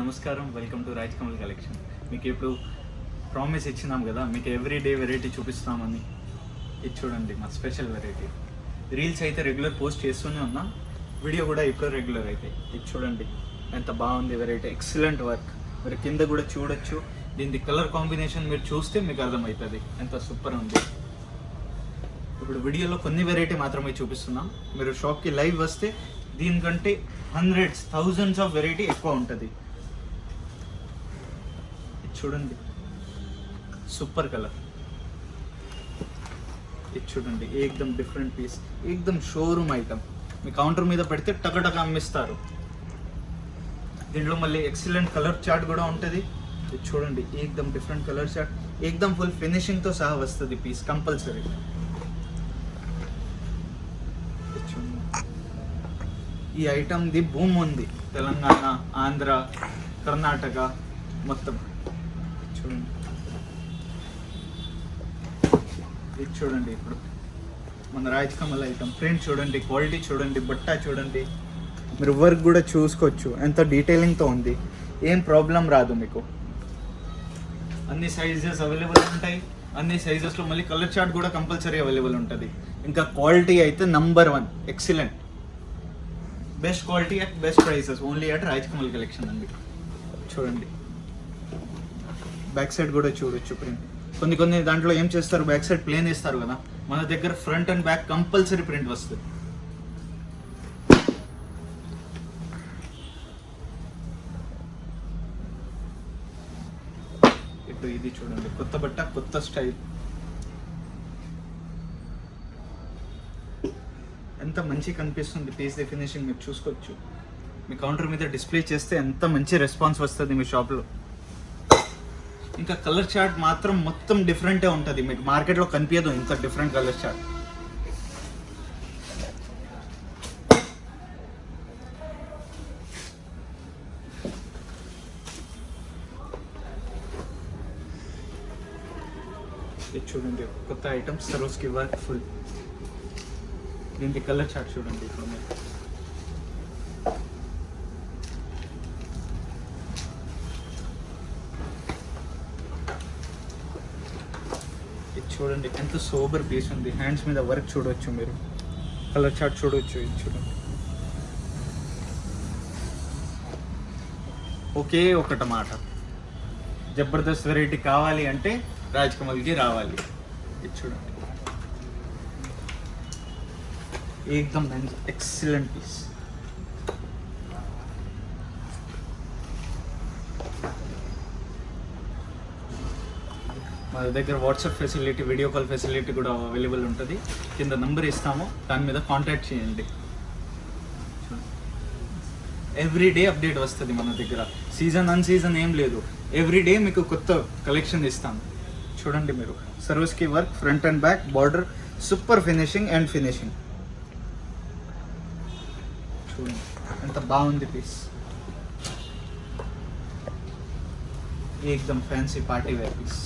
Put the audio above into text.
నమస్కారం, welcome to Raj Kamal collection. మీకు ఇప్పుడు ప్రామిస్ ఇచ్చినాం కదా, మీకు ఎవ్రీడే వెరైటీ చూపిస్తామని. ఇది చూడండి మా స్పెషల్ వెరైటీ. రీల్స్ అయితే రెగ్యులర్ పోస్ట్ చేస్తూనే ఉన్నా, వీడియో కూడా ఇప్పుడు రెగ్యులర్ అయితే. ఇది చూడండి ఎంత బాగుంది వెరైటీ, ఎక్సలెంట్ వర్క్. మీరు కింద కూడా చూడొచ్చు. దీని కలర్ కాంబినేషన్ మీరు చూస్తే మీకు అర్థమవుతుంది ఎంత సూపర్ ఉంది. ఇప్పుడు వీడియోలో కొన్ని వెరైటీ మాత్రమే చూపిస్తున్నాం. మీరు షాప్కి లైవ్ వస్తే దీనికంటే హండ్రెడ్స్ థౌజండ్స్ ఆఫ్ వెరైటీ ఎక్కువ ఉంటుంది. ఇది చూడండి సూపర్ కలర్. ఇది చూడండి ఏకదమ్ డిఫరెంట్ పీస్, ఏకదమ్ షోరూమ్ ఐటమ్. మీ కౌంటర్ మీద పెడితే టకటక అమ్మిస్తారు. దీంట్లో మళ్ళీ ఎక్సలెంట్ కలర్ చార్ట్ కూడా ఉంటుంది. ఇది చూడండి ఏకదమ్ డిఫరెంట్ కలర్ చార్ట్, ఏకదమ్ ఫుల్ ఫినిషింగ్తో సహా వస్తుంది పీస్ కంపల్సరీ. ఈ ఐటమ్ది భూమి ఉంది తెలంగాణ, ఆంధ్ర, కర్ణాటక మొత్తం. చూడండి ఇది చూడండి ఇప్పుడు మన రాజ్ కమల్ ఐటమ్. ప్రింట్ చూడండి, క్వాలిటీ చూడండి, బట్ట చూడండి. మీరు వర్క్ కూడా చూసుకోవచ్చు ఎంత డీటెయిలింగ్తో ఉంది. ఏం ప్రాబ్లం రాదు మీకు. అన్ని సైజెస్ అవైలబుల్ ఉంటాయి. అన్ని సైజెస్లో మళ్ళీ కలర్ చార్ట్ కూడా కంపల్సరీ అవైలబుల్ ఉంటుంది. ఇంకా క్వాలిటీ అయితే number 1 excellent. Best quality at best prices only at Raj Kamal collection అండి. చూడండి బ్యాక్ సైడ్ కూడా చూడొచ్చు ప్రింట్. కొన్ని దాంట్లో ఏం చేస్తారు, బ్యాక్ సైడ్ ప్లేన్ ఇస్తారు కదా, మన దగ్గర front and back compulsory print వస్తుంది. ఇప్పుడు ఇది చూడండి కొత్త బట్ట, కొత్త స్టైల్. ఎంత మంచి కనిపిస్తుంది పీస్ ఫినిషింగ్ మీరు చూసుకోవచ్చు. మీ కౌంటర్ మీద డిస్ప్లే చేస్తే ఎంత మంచి రెస్పాన్స్ వస్తుంది మీ షాప్లో. ఇంకా కలర్ చార్ట్ మాత్రం మొత్తం డిఫరెంటే ఉంటుంది. మీకు మార్కెట్లో కనిపించదు ఇంత డిఫరెంట్ కలర్ చార్ట్. ఇది చూడండి కొత్త ఐటమ్, సరోస్కి వర్క్ ఫుల్. దీనికి కలర్ చార్ట్ చూడండి ఇప్పుడు మీరు. ఇది చూడండి ఎంత సోబర్ పీస్ ఉంది. హ్యాండ్స్ మీద వర్క్ చూడవచ్చు మీరు, కలర్ చార్ట్ చూడవచ్చు. ఇది చూడండి ఒకే ఒకటి మాట, జబర్దస్త్ వెరైటీ కావాలి అంటే రాజ్ కమల్కి రావాలి. ఇది చూడండి एकदम एक्सीलेंट पीस. మన దగ్గర WhatsApp facility, video call facility కూడా అవైలబుల్ ఉంటుంది. కింద నంబర్ ఇస్తాము, దాని మీద కాంటాక్ట్ చేయండి. ఎవ్రీడే అప్డేట్ వస్తుంది మన దగ్గర. సీజన్ అన్ సీజన్ ఏం లేదు, ఎవ్రీడే మీకు కొత్త కలెక్షన్ ఇస్తాము. చూడండి మీరు సర్వీస్కి work, front and back, border, super finishing and finishing. చూడండి ఎంత బాగుంది పీస్, ఏకదమ్ ఫ్యాన్సీ పార్టీ వేర్ పీస్.